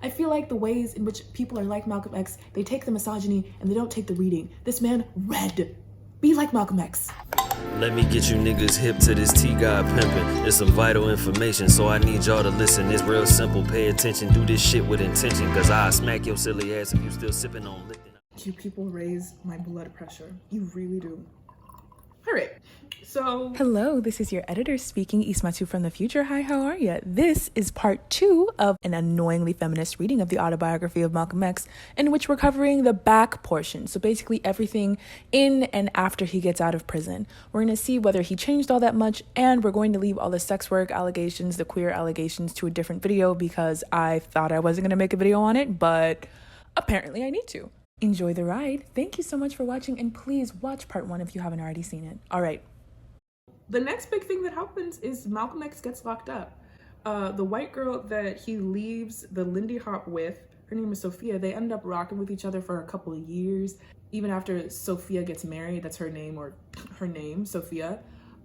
I feel like the ways in which people are like Malcolm X, they take the misogyny and they don't take the reading. This man read. Be like Malcolm X. Let me get you niggas hip to this T-God pimpin'. It's some vital information, so I need y'all to listen. It's real simple, pay attention, do this shit with intention, cause I'll smack your silly ass if you still sippin' on Lipton. You people raise my blood pressure. You really do. All right, so... Hello, this is your editor speaking, Ismatu from the future. Hi, how are you? This is part 2 of an annoyingly feminist reading of the autobiography of Malcolm X, in which we're covering the back portion. So basically everything in and after he gets out of prison. We're going to see whether he changed all that much, and we're going to leave all the sex work allegations, the queer allegations, to a different video because I thought I wasn't going to make a video on it, but apparently I need to. Enjoy the ride. Thank you so much for watching, and please watch part 1 if you haven't already seen it. All right. The next big thing that happens is Malcolm X gets locked up. The white girl that he leaves the Lindy Hop with, her name is Sophia, they end up rocking with each other for a couple of years. Even after Sophia gets married, that's her name, Sophia.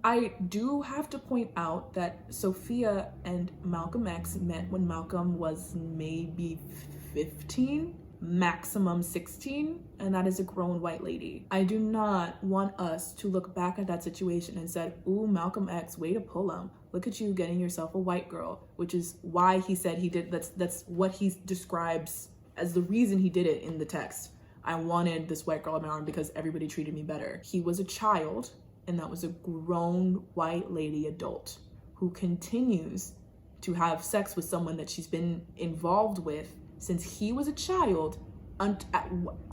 I do have to point out that Sophia and Malcolm X met when Malcolm was maybe 15, maximum 16, and that is a grown white lady. I do not want us to look back at that situation and said, ooh, Malcolm X, way to pull him. Look at you getting yourself a white girl, which is why he said he did. That's what he describes as the reason he did it in the text. I wanted this white girl on my arm because everybody treated me better. He was a child, and that was a grown white lady adult who continues to have sex with someone that she's been involved with since he was a child,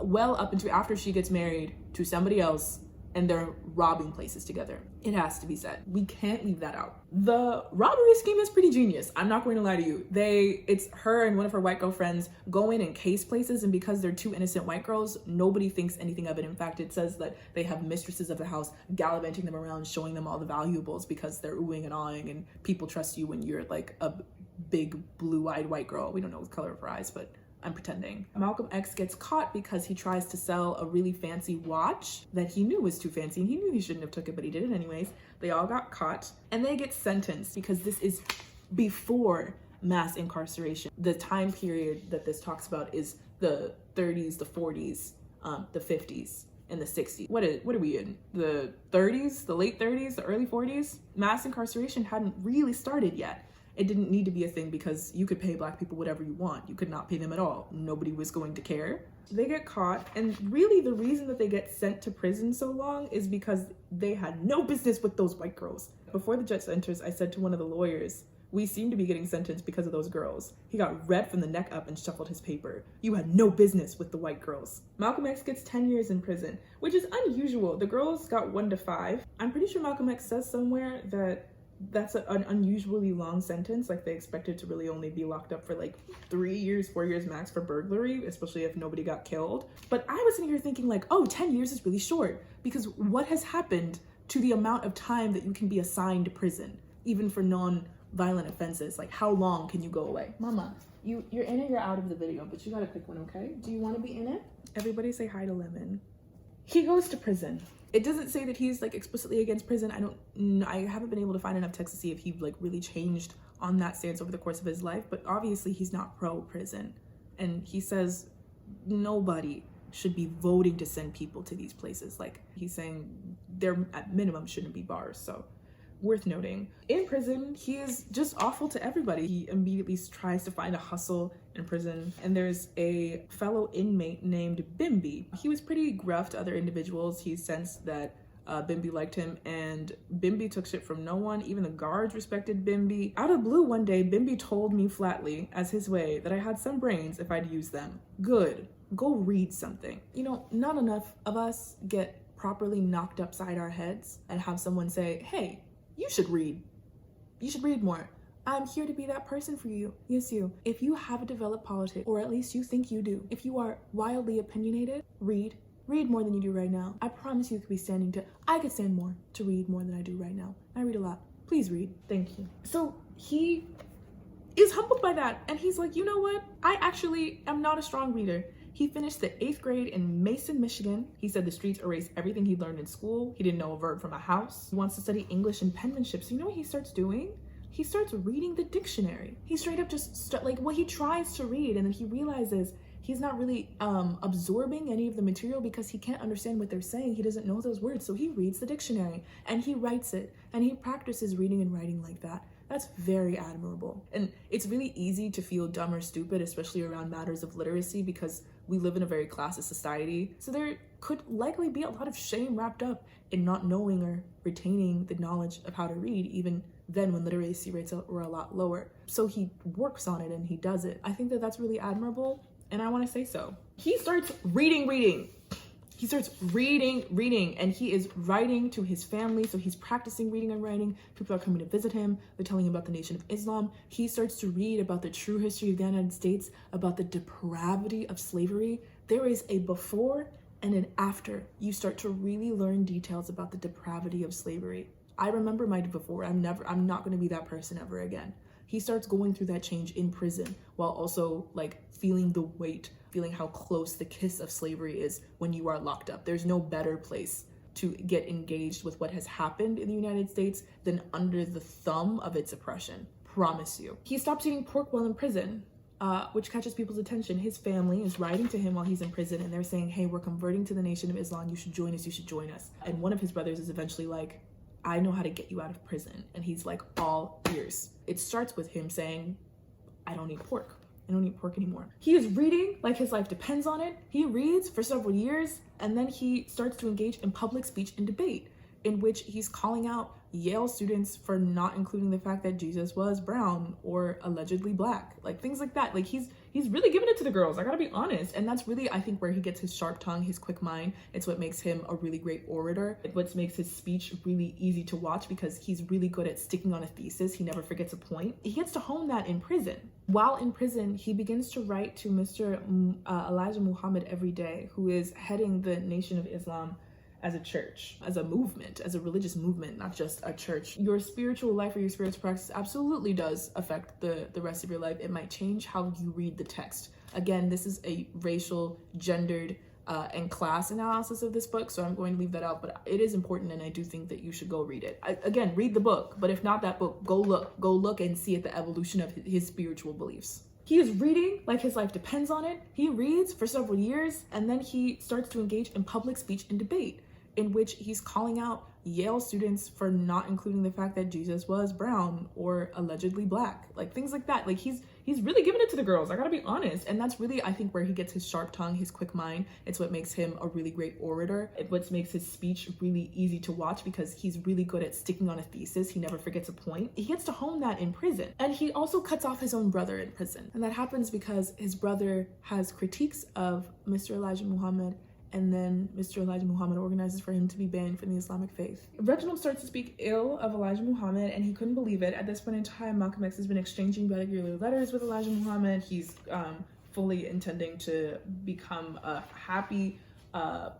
well up until after she gets married to somebody else and they're robbing places together. It has to be said. We can't leave that out. The robbery scheme is pretty genius. I'm not going to lie to you. It's her and one of her white girlfriends go in and case places, and because they're two innocent white girls, nobody thinks anything of it. In fact, it says that they have mistresses of the house gallivanting them around, showing them all the valuables because they're oohing and awing, and people trust you when you're like a big blue-eyed white girl. We don't know the color of her eyes, but I'm pretending. Malcolm X gets caught because he tries to sell a really fancy watch that he knew was too fancy, and he knew he shouldn't have took it, but he did it anyways. They all got caught, and they get sentenced because this is before mass incarceration. The time period that this talks about is the 30s, the 40s, the 50s, and the 60s. What are we in? The 30s, the late 30s, the early 40s? Mass incarceration hadn't really started yet. It didn't need to be a thing because you could pay black people whatever you want. You could not pay them at all. Nobody was going to care. They get caught, and really the reason that they get sent to prison so long is because they had no business with those white girls. Before the judge enters, I said to one of the lawyers, we seem to be getting sentenced because of those girls. He got red from the neck up and shuffled his paper. You had no business with the white girls. Malcolm X gets 10 years in prison, which is unusual. The girls got 1 to 5. I'm pretty sure Malcolm X says somewhere that that's an unusually long sentence. Like, they expected to really only be locked up for like 3 years, 4 years max for burglary, especially if nobody got killed. But I was sitting here thinking like, oh, 10 years is really short, because what has happened to the amount of time that you can be assigned to prison, even for non-violent offenses? Like, how long can you go away? Mama, you're in or you're out of the video, but you gotta pick one, okay? Do you want to be in it? Everybody say hi to Lemon. He goes to prison. It doesn't say that he's like explicitly against prison. I haven't been able to find enough text to see if he like really changed on that stance over the course of his life, but obviously he's not pro-prison. And he says nobody should be voting to send people to these places. Like, he's saying there at minimum shouldn't be bars. So worth noting. In prison, he is just awful to everybody. He immediately tries to find a hustle in prison, and there's a fellow inmate named Bimby. He was pretty gruff to other individuals. He sensed that Bimby liked him, and Bimby took shit from no one. Even the guards respected Bimby. Out of blue one day, Bimby told me flatly, as his way, that I had some brains if I'd use them. Good. Go read something. You know, not enough of us get properly knocked upside our heads and have someone say, hey, you should read. You should read more. I'm here to be that person for you. Yes, you. If you have a developed politics, or at least you think you do, if you are wildly opinionated, read. Read more than you do right now. I promise you I could stand more to read more than I do right now. I read a lot. Please read. Thank you. So he is humbled by that, and he's like, you know what? I actually am not a strong reader. He finished the 8th grade in Mason, Michigan. He said the streets erased everything he learned in school. He didn't know a verb from a house. He wants to study English and penmanship. So you know what he starts doing? he starts reading the dictionary. He straight up just he tries to read, and then he realizes he's not really absorbing any of the material because he can't understand what they're saying. He doesn't know those words. So he reads the dictionary and he writes it, and he practices reading and writing like that. That's very admirable. And it's really easy to feel dumb or stupid, especially around matters of literacy, because we live in a very classist society. So there could likely be a lot of shame wrapped up in not knowing or retaining the knowledge of how to read, even then when literacy rates were a lot lower. So he works on it and he does it. I think that that's really admirable, and I want to say so. He starts reading. He starts reading, and he is writing to his family. So he's practicing reading and writing. People are coming to visit him. They're telling him about the Nation of Islam. He starts to read about the true history of the United States, about the depravity of slavery. There is a before and an after. You start to really learn details about the depravity of slavery. I remember my before. I'm not going to be that person ever again. He starts going through that change in prison while also feeling the weight, feeling how close the kiss of slavery is when you are locked up. There's no better place to get engaged with what has happened in the United States than under the thumb of its oppression. Promise you. He stops eating pork while in prison, which catches people's attention. His family is writing to him while he's in prison, and they're saying, hey, we're converting to the Nation of Islam. You should join us. And one of his brothers is eventually like, I know how to get you out of prison. And he's all ears. It starts with him saying, I don't eat pork. I don't eat pork anymore. He is reading like his life depends on it. He reads for several years, and then he starts to engage in public speech and debate, in which he's calling out Yale students for not including the fact that Jesus was brown or allegedly black, things like that. He's really giving it to the girls, I gotta be honest. And that's really, I think, where he gets his sharp tongue, his quick mind. It's what makes him a really great orator. It's what makes his speech really easy to watch, because he's really good at sticking on a thesis. He never forgets a point. He gets to hone that in prison. While in prison, he begins to write to Mr. Elijah Muhammad every day, who is heading the Nation of Islam as a church, as a movement, as a religious movement, not just a church. Your spiritual life or your spiritual practice absolutely does affect the rest of your life. It might change how you read the text. Again, this is a racial, gendered, and class analysis of this book, so I'm going to leave that out, but it is important, and I do think that you should go read it. Again, read the book, but if not that book, go look and see at the evolution of his spiritual beliefs. He is reading like his life depends on it. He reads for several years, and then he starts to engage in public speech and debate, in which he's calling out Yale students for not including the fact that Jesus was brown or allegedly black, things like that. He's really giving it to the girls, I gotta be honest. And that's really, I think, where he gets his sharp tongue, his quick mind. It's what makes him a really great orator. It's what makes his speech really easy to watch, because he's really good at sticking on a thesis. He never forgets a point. He gets to hone that in prison. And he also cuts off his own brother in prison. And that happens because his brother has critiques of Mr. Elijah Muhammad, and then Mr. Elijah Muhammad organizes for him to be banned from the Islamic faith. Reginald starts to speak ill of Elijah Muhammad, and he couldn't believe it. At this point in time, Malcolm X has been exchanging regular letters with Elijah Muhammad. He's fully intending to become a happy, at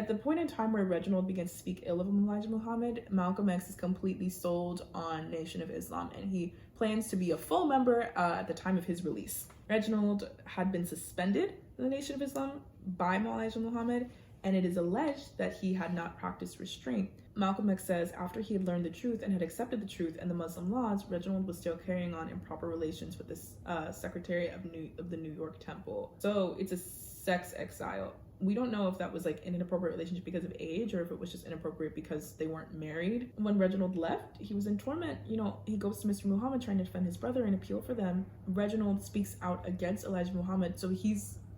the point in time where Reginald begins to speak ill of Elijah Muhammad, Malcolm X is completely sold on Nation of Islam, and he plans to be a full member at the time of his release. Reginald had been suspended from the Nation of Islam by Elijah Muhammad, and it is alleged that he had not practiced restraint. Malcolm X says after he had learned the truth and had accepted the truth and the Muslim laws, Reginald was still carrying on improper relations with the secretary of the New York Temple. So it's a sex exile. We don't know if that was an inappropriate relationship because of age, or if it was just inappropriate because they weren't married. When Reginald left, he was in torment. He goes to Mr. Muhammad trying to defend his brother and appeal for them. Reginald speaks out against Elijah Muhammad, so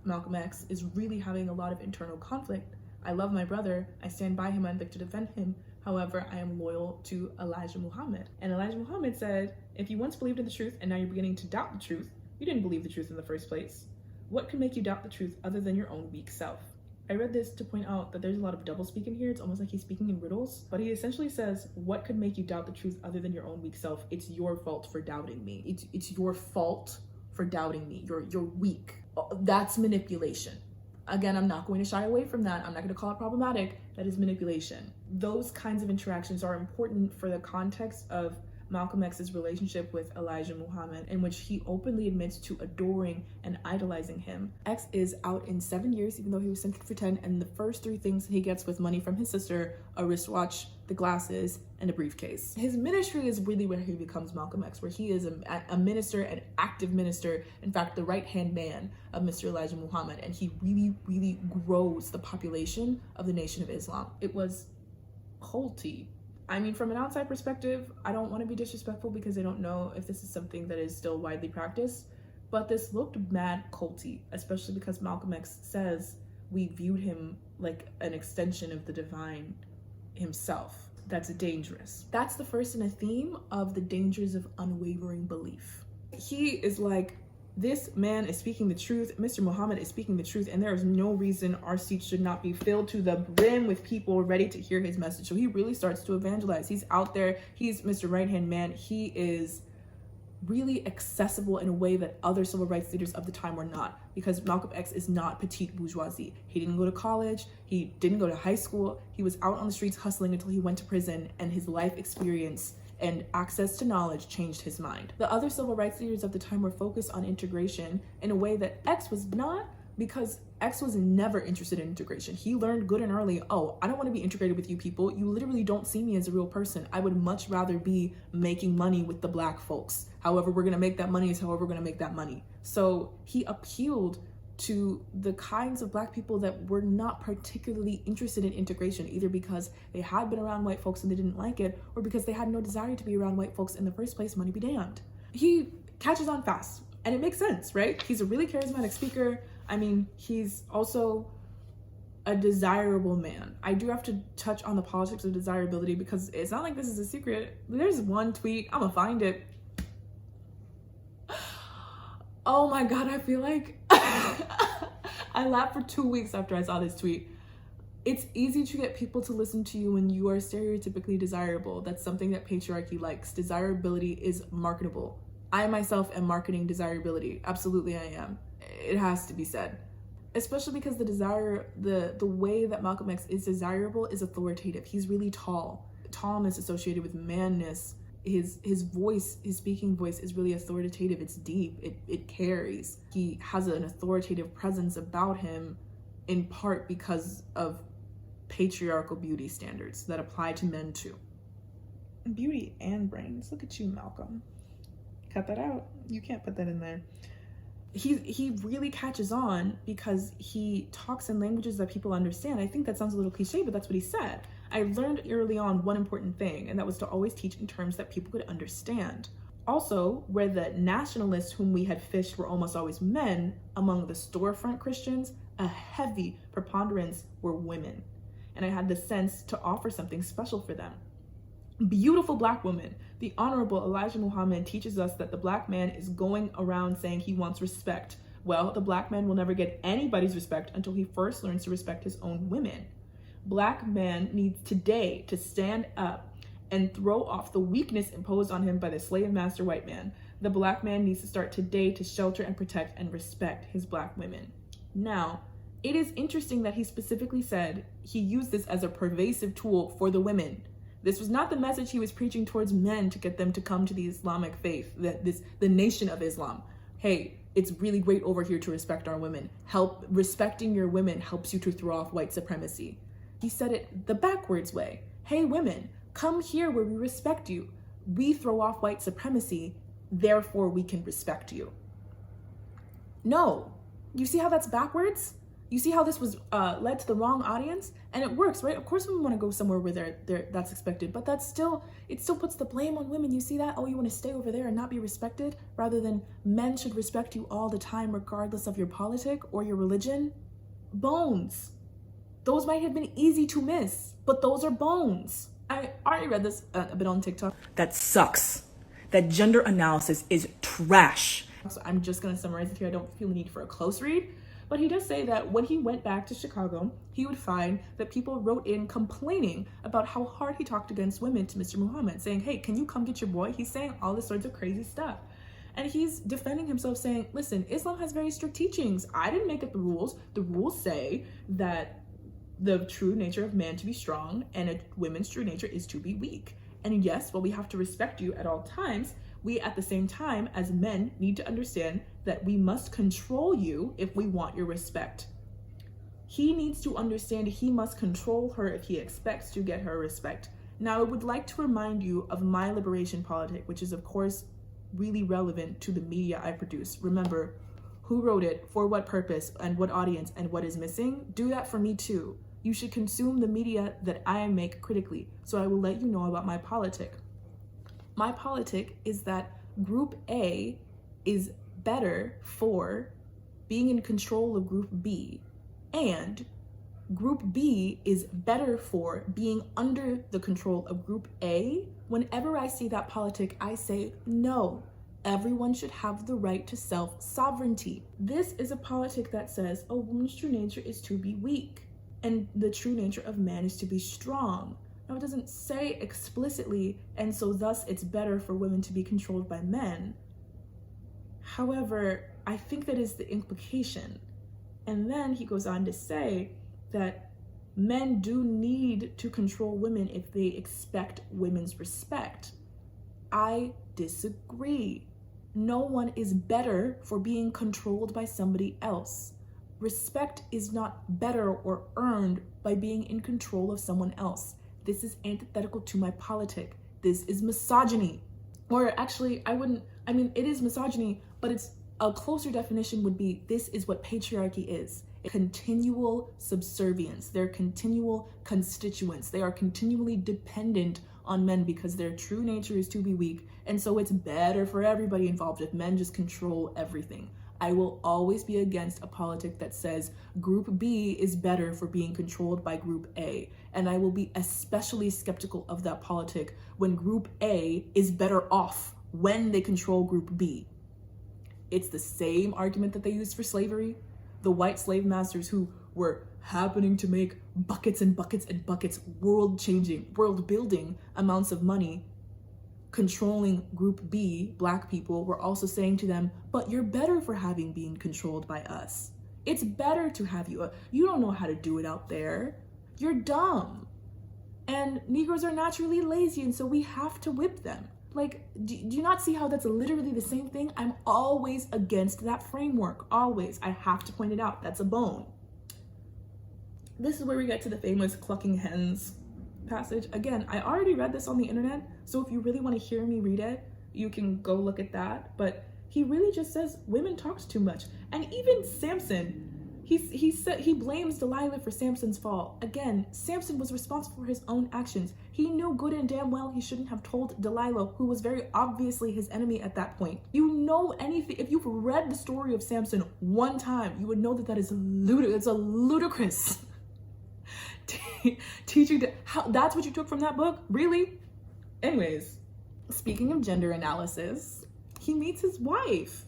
Malcolm X is really having a lot of internal conflict. I love my brother. I stand by him. I'd like to defend him. However, I am loyal to Elijah Muhammad. And Elijah Muhammad said, if you once believed in the truth and now you're beginning to doubt the truth, you didn't believe the truth in the first place. What could make you doubt the truth other than your own weak self? I read this to point out that there's a lot of doublespeak in here. It's almost like he's speaking in riddles, but he essentially says, what could make you doubt the truth other than your own weak self? It's your fault for doubting me. It's your fault for doubting me. You're weak. That's manipulation. Again, I'm not going to shy away from that. I'm not going to call it problematic. That is manipulation. Those kinds of interactions are important for the context of Malcolm X's relationship with Elijah Muhammad, in which he openly admits to adoring and idolizing him. X is out in 7 years, even though he was sentenced for 10, and the first 3 things he gets with money from his sister: a wristwatch, the glasses, and a briefcase. His ministry is really where he becomes Malcolm X, where he is a minister, an active minister, in fact, the right-hand man of Mr. Elijah Muhammad, and he really, really grows the population of the Nation of Islam. It was culty. I mean, from an outside perspective, I don't want to be disrespectful because I don't know if this is something that is still widely practiced, but this looked mad culty, especially because Malcolm X says we viewed him like an extension of the divine himself. That's dangerous. That's the first in a theme of the dangers of unwavering belief. He is like, this man is speaking the truth, Mr. Muhammad is speaking the truth, and there is no reason our seats should not be filled to the brim with people ready to hear his message. So he really starts to evangelize. He's out there, he's Mr. Right-Hand Man. He is really accessible in a way that other civil rights leaders of the time were not, because Malcolm X is not petite bourgeoisie. He didn't go to college, he didn't go to high school, he was out on the streets hustling until he went to prison, and his life experience and access to knowledge changed his mind. The other civil rights leaders of the time were focused on integration in a way that X was not, because X was never interested in integration. He learned good and early, oh, I don't want to be integrated with you people. You literally don't see me as a real person. I would much rather be making money with the black folks. However we're going to make that money is however we're going to make that money. So he appealed to the kinds of black people that were not particularly interested in integration, either because they had been around white folks and they didn't like it, or because they had no desire to be around white folks in the first place. Money be damned. He catches on fast, and it makes sense, right? He's a really charismatic speaker. I mean, he's also a desirable man. I do have to touch on the politics of desirability because it's not like this is a secret. There's one tweet, I'm gonna find it. Oh my God, I feel like I laughed for 2 weeks after I saw this tweet. It's easy to get people to listen to you when you are stereotypically desirable. That's something that patriarchy likes. Desirability is marketable. I myself am marketing desirability. Absolutely I am. It has to be said. Especially because the way that Malcolm X is desirable is authoritative. He's really tall. Tallness associated with manness. His voice, his speaking voice is really authoritative. It's deep. It carries. He has an authoritative presence about him, in part because of patriarchal beauty standards that apply to men too. Beauty and brains. Look at you, Malcolm. Cut that out. You can't put that in there. He really catches on because he talks in languages that people understand. I think that sounds a little cliche, but that's what he said. I learned early on one important thing, and that was to always teach in terms that people could understand. Also, where the nationalists whom we had fished were almost always men, among the storefront Christians, a heavy preponderance were women. And I had the sense to offer something special for them. Beautiful black woman. The Honorable Elijah Muhammad teaches us that the black man is going around saying he wants respect. Well, the black man will never get anybody's respect until he first learns to respect his own women. Black man needs today to stand up and throw off the weakness imposed on him by the slave master white man. The black man needs to start today to shelter and protect and respect his black women. Now, it is interesting that he specifically said he used this as a pervasive tool for the women. This was not the message he was preaching towards men to get them to come to the Islamic faith, the Nation of Islam. Hey, it's really great over here to respect our women. Respecting your women helps you to throw off white supremacy. He said it the backwards way. Hey, women, come here where we respect you. We throw off white supremacy, therefore we can respect you. No, you see how that's backwards? You see how this was led to the wrong audience? And it works, right? Of course we want to go somewhere where that's expected, but it still puts the blame on women. You see that? Oh, you want to stay over there and not be respected? Rather than men should respect you all the time, regardless of your politic or your religion? Bones. Those might have been easy to miss, but those are bones. I already read this a bit on TikTok. That sucks. That gender analysis is trash. So I'm just going to summarize it here. I don't feel the need for a close read. But he does say that when he went back to Chicago, he would find that people wrote in complaining about how hard he talked against women to Mr. Muhammad, saying, hey, can you come get your boy? He's saying all this sorts of crazy stuff. And he's defending himself saying, listen, Islam has very strict teachings. I didn't make up the rules. The rules say that the true nature of man to be strong and a woman's true nature is to be weak. And yes, while we have to respect you at all times, we at the same time as men need to understand that we must control you if we want your respect. He needs to understand he must control her if he expects to get her respect. Now, I would like to remind you of my liberation politic, which is of course really relevant to the media I produce. Remember, who wrote it, for what purpose, and what audience, and what is missing? Do that for me too. You should consume the media that I make critically, so I will let you know about my politic. My politic is that Group A is better for being in control of Group B, and Group B is better for being under the control of Group A. Whenever I see that politic, I say, no, everyone should have the right to self-sovereignty. This is a politic that says a woman's true nature is to be weak, and the true nature of man is to be strong. Now, it doesn't say explicitly, and so thus it's better for women to be controlled by men. However, I think that is the implication. And then he goes on to say that men do need to control women if they expect women's respect. I disagree. No one is better for being controlled by somebody else. Respect is not better or earned by being in control of someone else. This is antithetical to my politic. This is misogyny. Or actually, it is misogyny, but it's a closer definition would be this is what patriarchy is. A continual subservience. They're continual constituents. They are continually dependent on men because their true nature is to be weak. And so it's better for everybody involved if men just control everything. I will always be against a politic that says Group B is better for being controlled by Group A. And I will be especially skeptical of that politic when Group A is better off when they control Group B. It's the same argument that they used for slavery. The white slave masters who were happening to make buckets and buckets and buckets, world-changing, world-building amounts of money, controlling Group B, black people, were also saying to them, but you're better for having being controlled by us. It's better to have you. You don't know how to do it out there. You're dumb. And Negroes are naturally lazy, and so we have to whip them. Like, do you not see how that's literally the same thing? I'm always against that framework. Always. I have to point it out. That's a bone. This is where we get to the famous clucking hens passage. Again, I already read this on the internet, so if you really want to hear me read it, you can go look at that. But he really just says women talks too much. And even Samson, he blames Delilah for Samson's fall. Again, Samson was responsible for his own actions. He knew good and damn well he shouldn't have told Delilah, who was very obviously his enemy at that point. You know anything, if you've read the story of Samson one time, you would know that is it's a ludicrous teaching. That's what you took from that book? Really? Anyways, speaking of gender analysis, he meets his wife.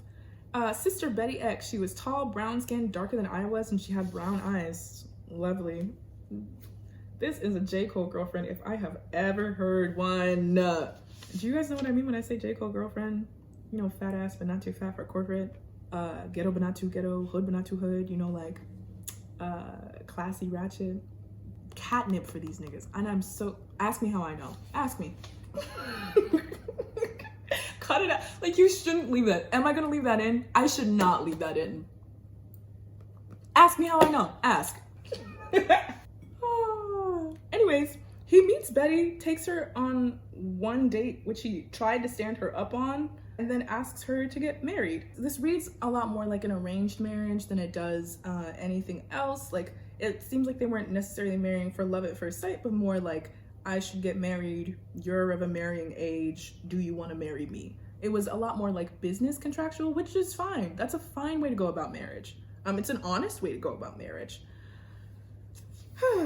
Sister Betty X. She was tall, brown-skinned, darker than I was, and she had brown eyes. Lovely. This is a J. Cole girlfriend if I have ever heard one. Do you guys know what I mean when I say J. Cole girlfriend? You know, fat ass but not too fat for corporate. Ghetto but not too ghetto. Hood but not too hood. You know, like classy, ratchet. Catnip for these niggas. And I'm so... Ask me how I know. Ask me. Cut it out. Like, you shouldn't leave that. Am I gonna leave that in? I should not leave that in. Ask me how I know. Ask. Anyways, he meets Betty, takes her on one date, which he tried to stand her up on, and then asks her to get married. This reads a lot more like an arranged marriage than it does anything else. Like, it seems like they weren't necessarily marrying for love at first sight, but more like, I should get married, you're of a marrying age, do you want to marry me? It was a lot more like business contractual, which is fine. That's a fine way to go about marriage. It's an honest way to go about marriage.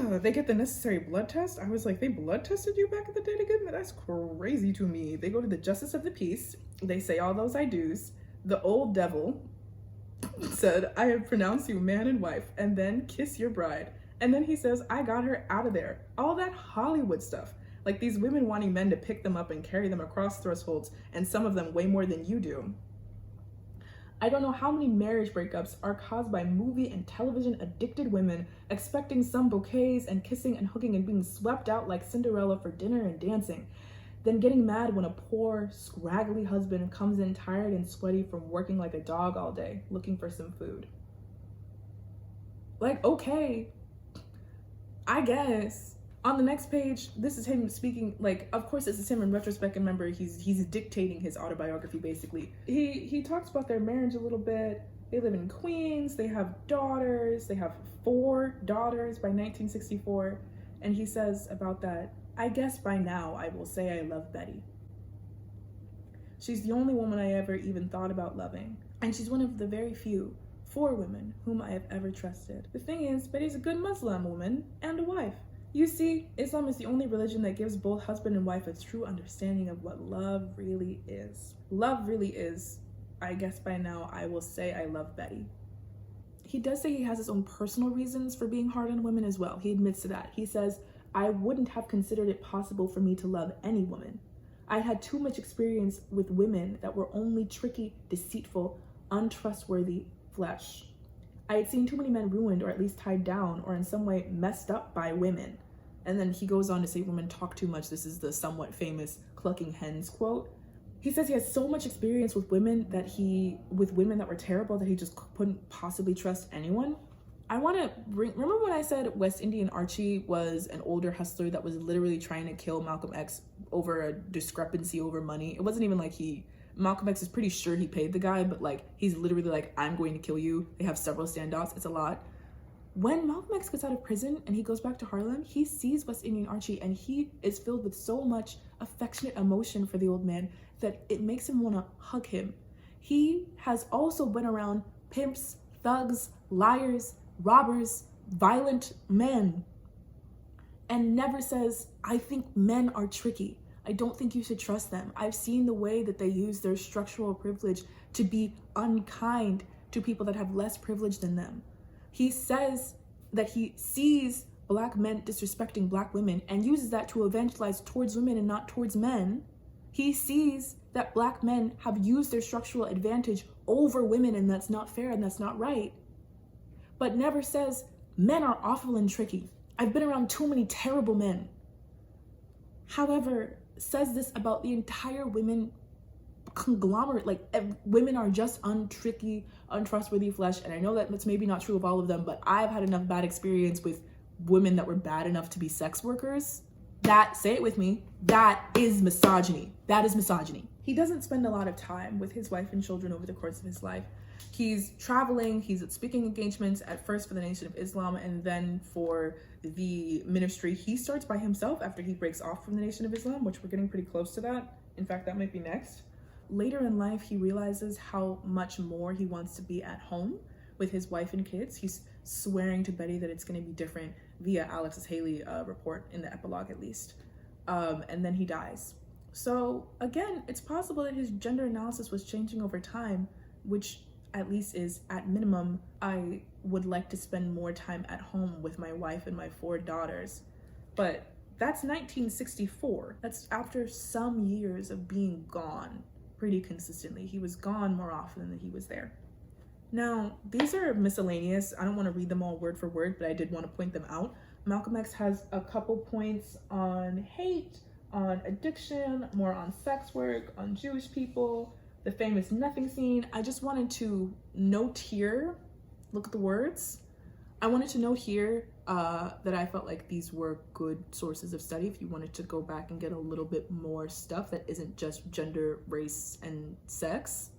They get the necessary blood test. I was like, they blood tested you back in the day to get that? That's crazy to me. They go to the justice of the peace. They say all those I do's. The old devil said, I have pronounced you man and wife, and then kiss your bride. And then he says, I got her out of there. All that Hollywood stuff. Like these women wanting men to pick them up and carry them across thresholds, and some of them way more than you do. I don't know how many marriage breakups are caused by movie and television addicted women expecting some bouquets and kissing and hugging and being swept out like Cinderella for dinner and dancing. then getting mad when a poor, scraggly husband comes in tired and sweaty from working like a dog all day, looking for some food. Like, okay, I guess. On the next page, this is him speaking, like, of course this is him in retrospect, and remember, he's dictating his autobiography, basically. He talks about their marriage a little bit. They live in Queens, they have daughters, they have 4 daughters by 1964, and he says about that, I guess by now I will say I love Betty. She's the only woman I ever even thought about loving, and she's one of the very few 4 women whom I have ever trusted. The thing is, Betty's a good Muslim woman and a wife. You see, Islam is the only religion that gives both husband and wife a true understanding of what love really is. Love really is, I guess by now I will say I love Betty. He does say he has his own personal reasons for being hard on women as well. He admits to that. He says, I wouldn't have considered it possible for me to love any woman. I had too much experience with women that were only tricky, deceitful, untrustworthy flesh. I had seen too many men ruined, or at least tied down, or in some way messed up by women. And then he goes on to say women talk too much. This is the somewhat famous clucking hens quote. He says he has so much experience with women that were terrible that he just couldn't possibly trust anyone. I want to remember when I said West Indian Archie was an older hustler that was literally trying to kill Malcolm X over a discrepancy over money? It wasn't even like Malcolm X is pretty sure he paid the guy, but like he's literally like, I'm going to kill you. They have several standoffs. It's a lot. When Malcolm X gets out of prison and he goes back to Harlem, he sees West Indian Archie and he is filled with so much affectionate emotion for the old man that it makes him want to hug him. He has also been around pimps, thugs, liars, robbers, violent men, and never says, I think men are tricky. I don't think you should trust them. I've seen the way that they use their structural privilege to be unkind to people that have less privilege than them. He says that he sees Black men disrespecting Black women and uses that to evangelize towards women and not towards men. He sees that Black men have used their structural advantage over women, and that's not fair and that's not right. But never says, men are awful and tricky. I've been around too many terrible men. However, says this about the entire women conglomerate, like women are just untricky, untrustworthy flesh. And I know that that's maybe not true of all of them, but I've had enough bad experience with women that were bad enough to be sex workers. That, say it with me, that is misogyny. That is misogyny. He doesn't spend a lot of time with his wife and children over the course of his life. He's traveling, he's at speaking engagements, at first for the Nation of Islam and then for the ministry. He starts by himself after he breaks off from the Nation of Islam, which we're getting pretty close to that. In fact, that might be next. Later in life, he realizes how much more he wants to be at home with his wife and kids. He's swearing to Betty that it's going to be different via Alexis Haley report in the epilogue, at least. And then he dies. So again, it's possible that his gender analysis was changing over time, which at least is at minimum, I would like to spend more time at home with my wife and my 4 daughters. But that's 1964. That's after some years of being gone pretty consistently. He was gone more often than he was there. Now, these are miscellaneous. I don't want to read them all word for word, but I did want to point them out. Malcolm X has a couple points on hate, on addiction, more on sex work, on Jewish people, the famous nothing scene. I just wanted to note here, look at the words. I wanted to note here that I felt like these were good sources of study if you wanted to go back and get a little bit more stuff that isn't just gender, race, and sex.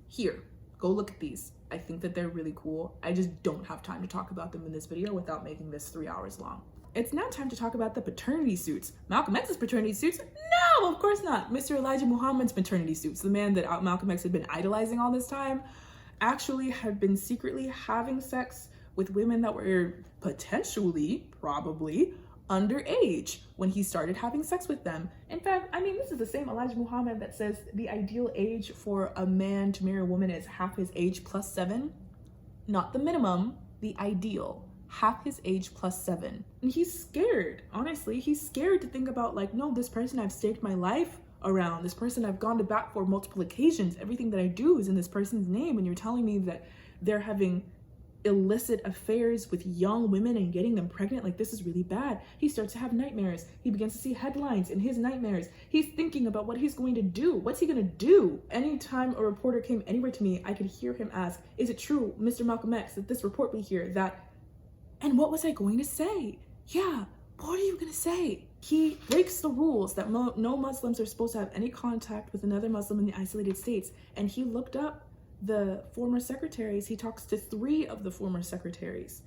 Here, go look at these. I think that they're really cool. I just don't have time to talk about them in this video without making this 3 hours long. It's now time to talk about the paternity suits. Malcolm X's paternity suits? No, of course not. Mr. Elijah Muhammad's paternity suits, the man that Malcolm X had been idolizing all this time, actually had been secretly having sex with women that were potentially, probably, underage when he started having sex with them. In fact, I mean, this is the same Elijah Muhammad that says the ideal age for a man to marry a woman is half his age plus 7. Not the minimum, the ideal. Half his age plus 7. And he's scared, honestly. He's scared to think about, like, no, this person I've staked my life around, this person I've gone to bat for multiple occasions, everything that I do is in this person's name, and you're telling me that they're having illicit affairs with young women and getting them pregnant. Like, this is really bad. He starts to have nightmares. He begins to see headlines in his nightmares. He's thinking about what he's going to do. What's he going to do? Anytime a reporter came anywhere to me, I could hear him ask, is it true, Mr. Malcolm X, that this report be here, that... And what was I going to say? Yeah, what are you going to say? He breaks the rules that no Muslims are supposed to have any contact with another Muslim in the isolated states. And he looked up the former secretaries. He talks to 3 of the former secretaries.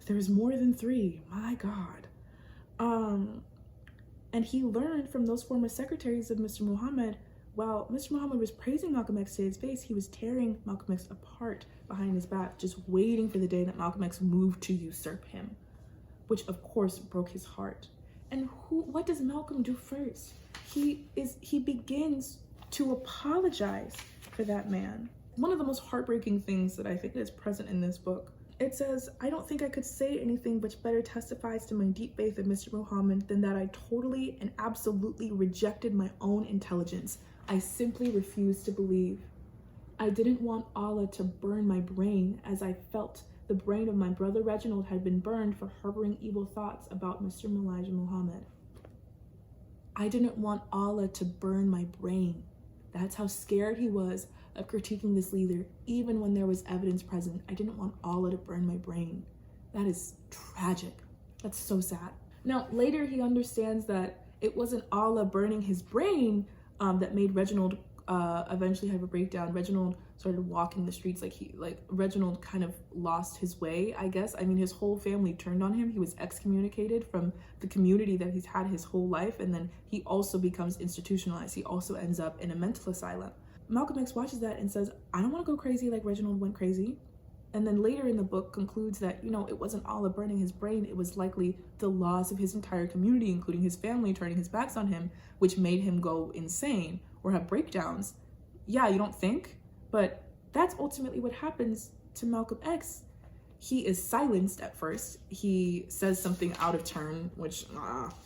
There's more than 3, my God. And he learned from those former secretaries of Mr. Muhammad, while Mr. Muhammad was praising Malcolm X to his face, he was tearing Malcolm X apart behind his back, just waiting for the day that Malcolm X moved to usurp him, which of course broke his heart. And what does Malcolm do first? He begins to apologize for that man. One of the most heartbreaking things that I think is present in this book, it says, I don't think I could say anything which better testifies to my deep faith in Mr. Muhammad than that I totally and absolutely rejected my own intelligence. I simply refused to believe. I didn't want Allah to burn my brain as I felt the brain of my brother Reginald had been burned for harboring evil thoughts about Mr. Elijah Muhammad. I didn't want Allah to burn my brain. That's how scared he was of critiquing this leader, even when there was evidence present. I didn't want Allah to burn my brain. That is tragic. That's so sad. Now, later he understands that it wasn't Allah burning his brain that made Reginald eventually have a breakdown. Reginald started walking the streets Reginald kind of lost his way, I guess. I mean, his whole family turned on him. He was excommunicated from the community that he's had his whole life, and then he also becomes institutionalized. He also ends up in a mental asylum. Malcolm X watches that and says, I don't want to go crazy like Reginald went crazy. And then later in the book concludes that, it wasn't Allah burning his brain. It was likely the loss of his entire community, including his family, turning his backs on him, which made him go insane or have breakdowns. Yeah, you don't think? But that's ultimately what happens to Malcolm X. He is silenced at first. He says something out of turn, which,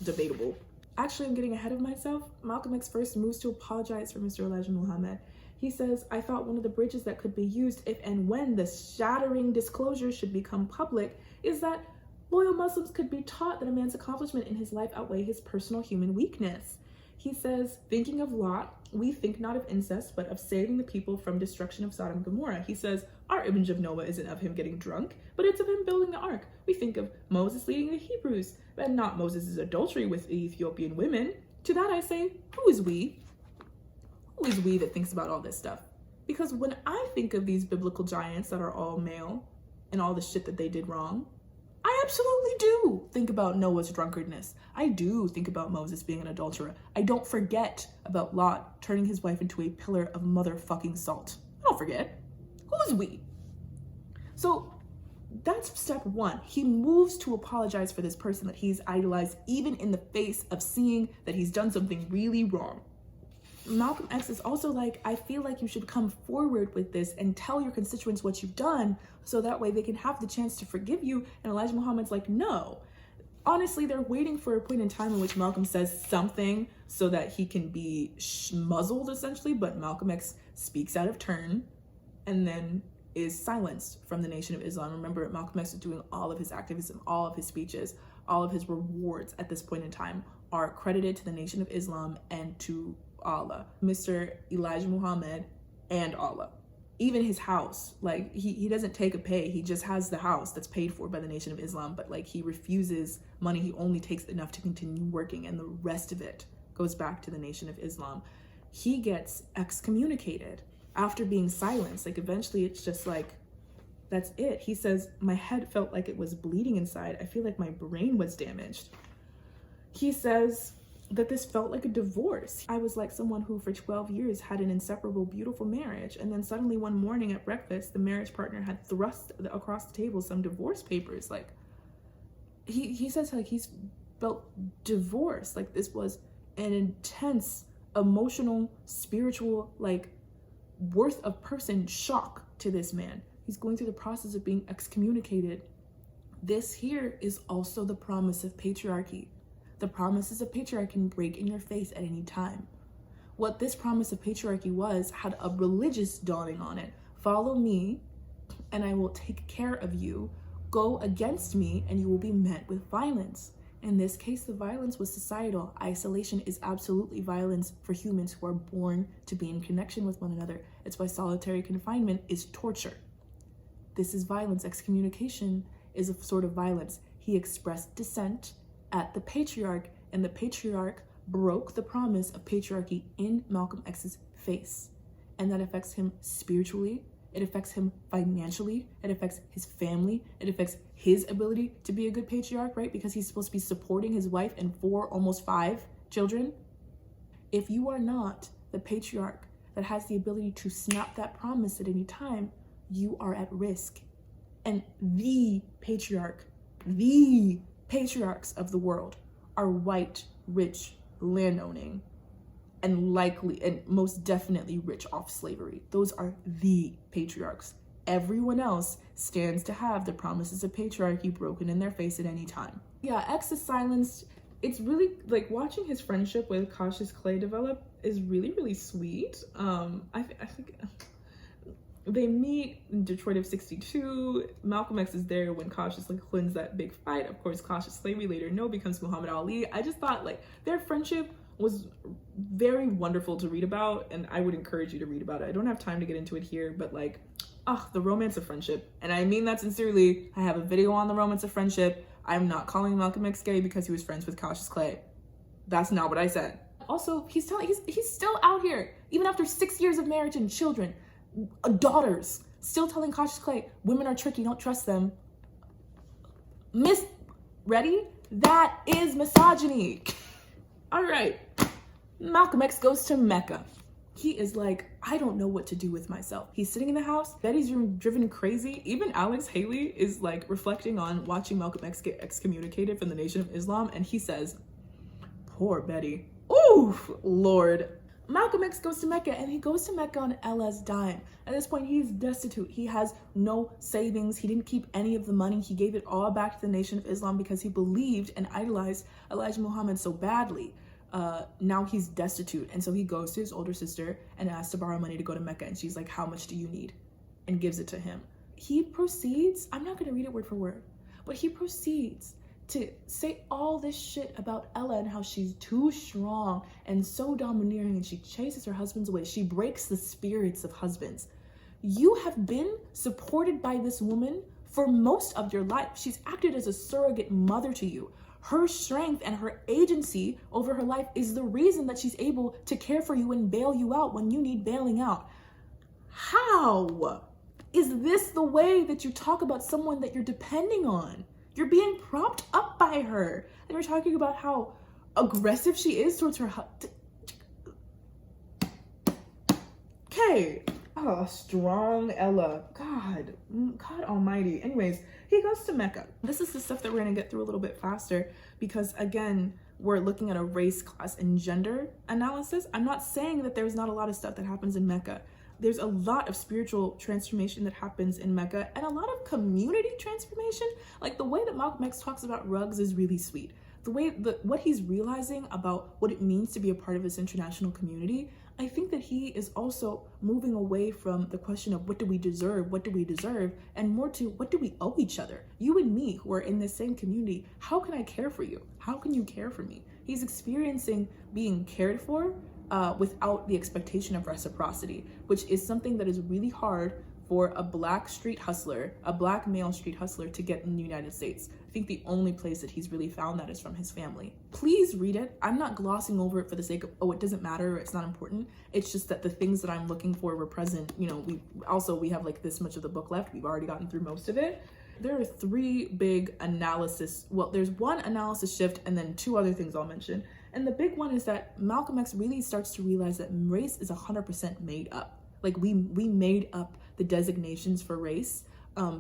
debatable. Actually, I'm getting ahead of myself. Malcolm X first moves to apologize for Mr. Elijah Muhammad. He says, I thought one of the bridges that could be used if and when the shattering disclosure should become public is that loyal Muslims could be taught that a man's accomplishment in his life outweigh his personal human weakness. He says, thinking of Lot, we think not of incest, but of saving the people from destruction of Sodom and Gomorrah. He says, our image of Noah isn't of him getting drunk, but it's of him building the ark. We think of Moses leading the Hebrews, and not Moses' adultery with the Ethiopian women. To that I say, who is we? Who is we that thinks about all this stuff? Because when I think of these biblical giants that are all male and all the shit that they did wrong, I absolutely do think about Noah's drunkardness. I do think about Moses being an adulterer. I don't forget about Lot turning his wife into a pillar of motherfucking salt. I don't forget. Who is we? So that's step one. He moves to apologize for this person that he's idolized, even in the face of seeing that he's done something really wrong. Malcolm X is also like, I feel like you should come forward with this and tell your constituents what you've done so that way they can have the chance to forgive you. And Elijah Muhammad's like, no. Honestly, they're waiting for a point in time in which Malcolm says something so that he can be muzzled, essentially. But Malcolm X speaks out of turn and then is silenced from the Nation of Islam. Remember, Malcolm X is doing all of his activism, all of his speeches, all of his rewards at this point in time are credited to the Nation of Islam and to Allah, Mr. Elijah Muhammad and Allah. Even his house, like he doesn't take a pay. He just has the house that's paid for by the Nation of Islam, but like he refuses money. He only takes enough to continue working and the rest of it goes back to the Nation of Islam. He gets excommunicated after being silenced. Like eventually it's just like, that's it. He says, my head felt like it was bleeding inside. I feel like my brain was damaged. He says that this felt like a divorce. I was like someone who for 12 years had an inseparable, beautiful marriage. And then suddenly one morning at breakfast, the marriage partner had thrust across the table some divorce papers. Like he says like he's felt divorce. Like this was an intense, emotional, spiritual, like worth of person shock to this man. He's going through the process of being excommunicated. This here is also the promise of patriarchy. The promises of patriarchy can break in your face at any time. What this promise of patriarchy was had a religious dawning on it. Follow me and I will take care of you. Go against me and you will be met with violence. In this case, the violence was societal. Isolation is absolutely violence for humans who are born to be in connection with one another. It's why solitary confinement is torture. This is violence. Excommunication is a sort of violence. He expressed dissent at the patriarch, and the patriarch broke the promise of patriarchy in Malcolm X's face. And that affects him spiritually, it affects him financially, it affects his family, it affects his ability to be a good patriarch, right? Because he's supposed to be supporting his wife and 4, almost 5 children. If you are not the patriarch that has the ability to snap that promise at any time, you are at risk. And the patriarchs of the world are white, rich, landowning, and likely and most definitely rich off slavery. Those are the patriarchs. Everyone else stands to have the promises of patriarchy broken in their face at any time. Yeah, X is silenced. It's really like watching his friendship with Cassius Clay develop is really, really sweet. I think they meet in Detroit of '62. Malcolm X is there when Cassius wins that big fight. Of course, Cassius Clay, we later know, becomes Muhammad Ali. I just thought like their friendship was very wonderful to read about, and I would encourage you to read about it. I don't have time to get into it here, but like, the romance of friendship. And I mean that sincerely. I have a video on the romance of friendship. I'm not calling Malcolm X gay because he was friends with Cassius Clay. That's not what I said. Also, he's still out here, even after 6 years of marriage and children, daughters, still telling Cassius Clay, women are tricky, don't trust them. Ready? That is misogyny. All right, Malcolm X goes to Mecca. He is like, I don't know what to do with myself. He's sitting in the house. Betty's driven crazy. Even Alex Haley is like reflecting on watching Malcolm X get excommunicated from the Nation of Islam. And he says, poor Betty. Ooh, Lord. Malcolm X goes to Mecca, and he goes to Mecca on Ella's dime. At this point, he's destitute. He has no savings. He didn't keep any of the money. He gave it all back to the Nation of Islam because he believed and idolized Elijah Muhammad so badly. Now he's destitute, and so he goes to his older sister and asks to borrow money to go to Mecca, and she's like, how much do you need? And gives it to him. He proceeds, I'm not going to read it word for word, but he proceeds to say all this shit about Ella and how she's too strong and so domineering, and she chases her husbands away. She breaks the spirits of husbands. You have been supported by this woman for most of your life. She's acted as a surrogate mother to you. Her strength and her agency over her life is the reason that she's able to care for you and bail you out when you need bailing out. How is this the way that you talk about someone that you're depending on? You're being propped up by her, and you're talking about how aggressive she is towards her husband. Okay. Oh, strong Ella. God almighty. Anyways, he goes to Mecca. This is the stuff that we're going to get through a little bit faster because, again, we're looking at a race, class, and gender analysis. I'm not saying that there's not a lot of stuff that happens in Mecca. There's a lot of spiritual transformation that happens in Mecca and a lot of community transformation. Like the way that Malcolm X talks about rugs is really sweet. What he's realizing about what it means to be a part of this international community, I think that he is also moving away from the question of what do we deserve, and more to what do we owe each other? You and me who are in this same community, how can I care for you? How can you care for me? He's experiencing being cared for without the expectation of reciprocity, which is something that is really hard for a black male street hustler to get in the United States. I think the only place that he's really found that is from his family. Please read it. I'm not glossing over it for the sake of, it doesn't matter, it's not important. It's just that the things that I'm looking for were present. You know, we have like this much of the book left. We've already gotten through most of it. There are 3 big analysis. Well, there's one analysis shift and then 2 other things I'll mention. And the big one is that Malcolm X really starts to realize that race is 100% made up. Like we made up the designations for race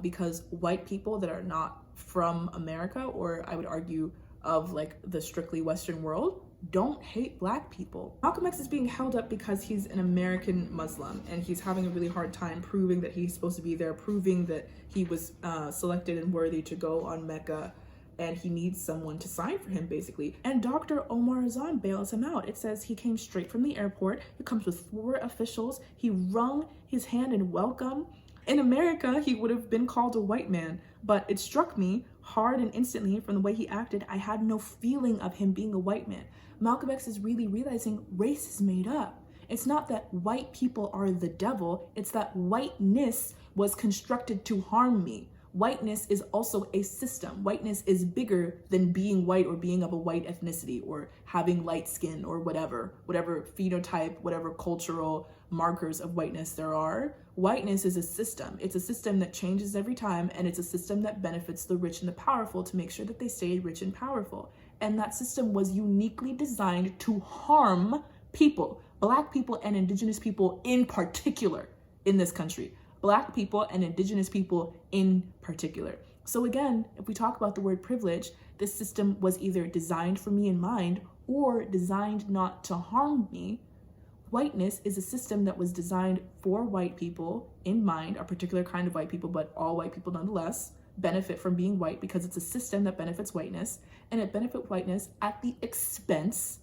because white people that are not from America, or I would argue of like the strictly Western world, don't hate black people. Malcolm X is being held up because he's an American Muslim and he's having a really hard time proving that he's supposed to be there, proving that he was selected and worthy to go on Mecca, and he needs someone to sign for him basically. And Dr. Omar Azan bails him out. It says he came straight from the airport. He comes with 4 officials. He wrung his hand in welcome. In America, he would have been called a white man, but it struck me hard and instantly from the way he acted. I had no feeling of him being a white man. Malcolm X is really realizing race is made up. It's not that white people are the devil, it's that whiteness was constructed to harm me. Whiteness is also a system. Whiteness is bigger than being white or being of a white ethnicity or having light skin or whatever phenotype, whatever cultural markers of whiteness there are. Whiteness is a system. It's a system that changes every time, and it's a system that benefits the rich and the powerful to make sure that they stay rich and powerful. And that system was uniquely designed to harm people, Black people and Indigenous people in particular in this country. Black people and Indigenous people in particular. So again, if we talk about the word privilege, this system was either designed for me in mind or designed not to harm me. Whiteness is a system that was designed for white people in mind, a particular kind of white people, but all white people nonetheless benefit from being white because it's a system that benefits whiteness, and it benefits whiteness at the expense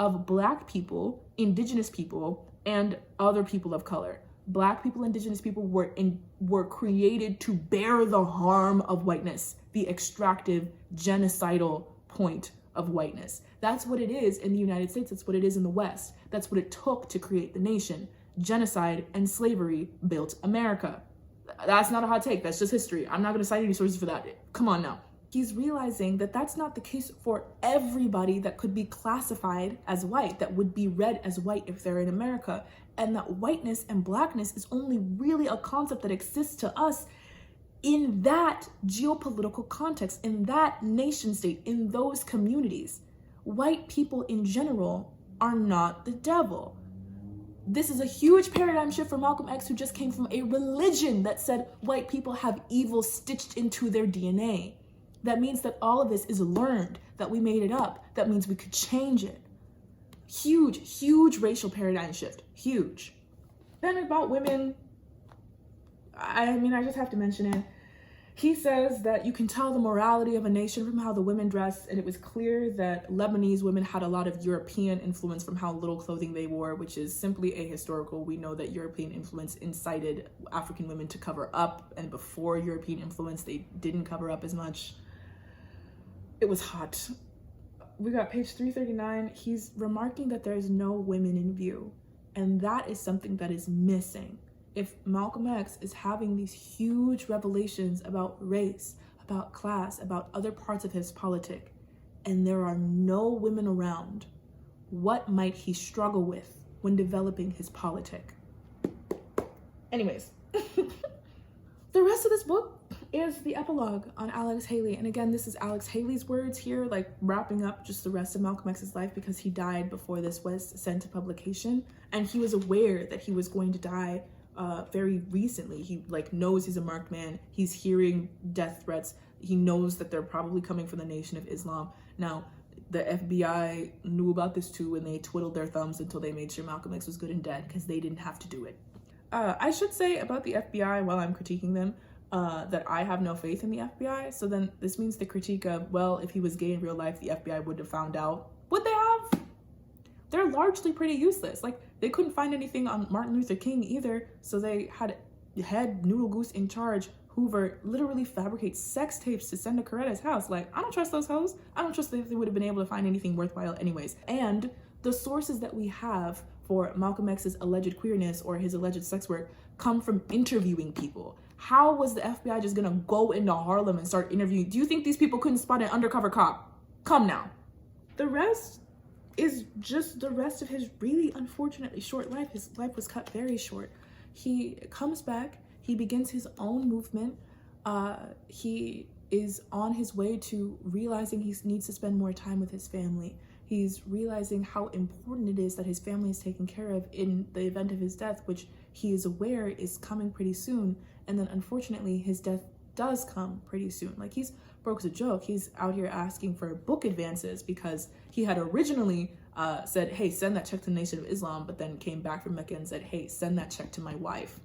of Black people, Indigenous people, and other people of color. Black people, Indigenous people were created to bear the harm of whiteness, the extractive, genocidal point of whiteness. That's what it is in the United States. That's what it is in the West. That's what it took to create the nation. Genocide and slavery built America. That's not a hot take. That's just history. I'm not going to cite any sources for that. Come on now. He's realizing that that's not the case for everybody that could be classified as white, that would be read as white if they're in America, and that whiteness and Blackness is only really a concept that exists to us in that geopolitical context, in that nation state, in those communities. White people in general are not the devil. This is a huge paradigm shift for Malcolm X, who just came from a religion that said white people have evil stitched into their DNA. That means that all of this is learned, that we made it up. That means we could change it. Huge, huge racial paradigm shift. Huge. Then about women, I just have to mention it. He says that you can tell the morality of a nation from how the women dress, and it was clear that Lebanese women had a lot of European influence from how little clothing they wore, which is simply ahistorical. We know that European influence incited African women to cover up, and before European influence, they didn't cover up as much. It was hot. We got page 339. He's remarking that there's no women in view, and that is something that is missing. If Malcolm X is having these huge revelations about race, about class, about other parts of his politic, and there are no women around, what might he struggle with when developing his politic? Anyways, the rest of this book is the epilogue on Alex Haley. And again, this is Alex Haley's words here, like wrapping up just the rest of Malcolm X's life, because he died before this was sent to publication. And he was aware that he was going to die very recently. He knows he's a marked man. He's hearing death threats. He knows that they're probably coming from the Nation of Islam. Now, the FBI knew about this too, and they twiddled their thumbs until they made sure Malcolm X was good and dead, because they didn't have to do it. I should say about the FBI, while I'm critiquing them, that I have no faith in the FBI. So then this means the critique of, well, if he was gay in real life, the FBI would have found out. Would they have? They're largely pretty useless. They couldn't find anything on Martin Luther King either, so they had head Noodle Goose in charge, Hoover, literally fabricate sex tapes to send to Coretta's house. I don't trust those hoes. I don't trust that they would have been able to find anything worthwhile anyways. And the sources that we have for Malcolm X's alleged queerness or his alleged sex work come from interviewing people. How was the FBI just gonna go into Harlem and start interviewing? Do you think these people couldn't spot an undercover cop? Come now. The rest is just the rest of his really unfortunately short life. His life was cut very short. He comes back, he begins his own movement. He is on his way to realizing he needs to spend more time with his family. He's realizing how important it is that his family is taken care of in the event of his death, which he is aware is coming pretty soon. And then unfortunately, his death does come pretty soon. He's broke as a joke. He's out here asking for book advances because he had originally said, hey, send that check to the Nation of Islam, but then came back from Mecca and said, hey, send that check to my wife.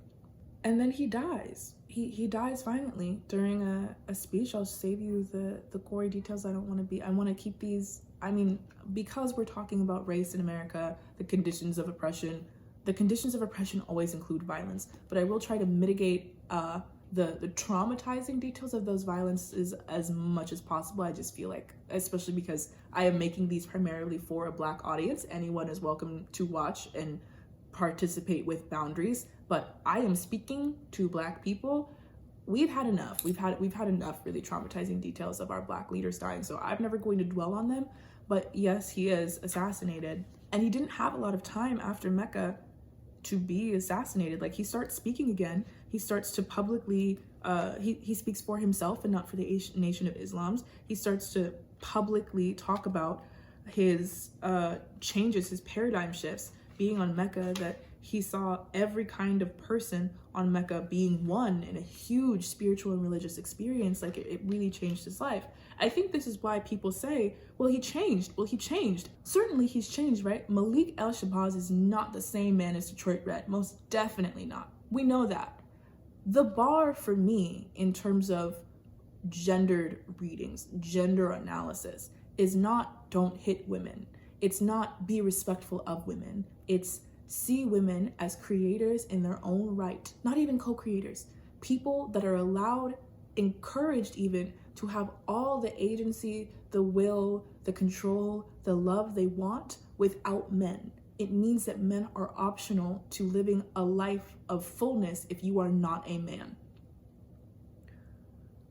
And then he dies. He dies violently during a speech. I'll save you the gory details. I want to keep these, because we're talking about race in America, the conditions of oppression, The conditions of oppression always include violence, but I will try to mitigate the traumatizing details of those violences as much as possible. I just feel like, especially because I am making these primarily for a Black audience, anyone is welcome to watch and participate with boundaries, but I am speaking to Black people. We've had enough. We've had enough really traumatizing details of our Black leaders dying, so I'm never going to dwell on them. But yes, he is assassinated, and he didn't have a lot of time after Mecca to be assassinated. Like, he starts speaking again. He starts to publicly, he speaks for himself and not for the Nation of Islam's. He starts to publicly talk about his changes, his paradigm shifts, being on Mecca, that he saw every kind of person on Mecca being one in a huge spiritual and religious experience. Like, it really changed his life. I think this is why people say, well, he changed. Well, he changed. Certainly he's changed, right? Malik El-Shabazz is not the same man as Detroit Red. Most definitely not. We know that. The bar for me in terms of gendered readings, gender analysis, is not don't hit women. It's not be respectful of women. It's see women as creators in their own right, not even co-creators, people that are allowed, encouraged even, to have all the agency, the will, the control, the love they want without men. It means that men are optional to living a life of fullness if you are not a man.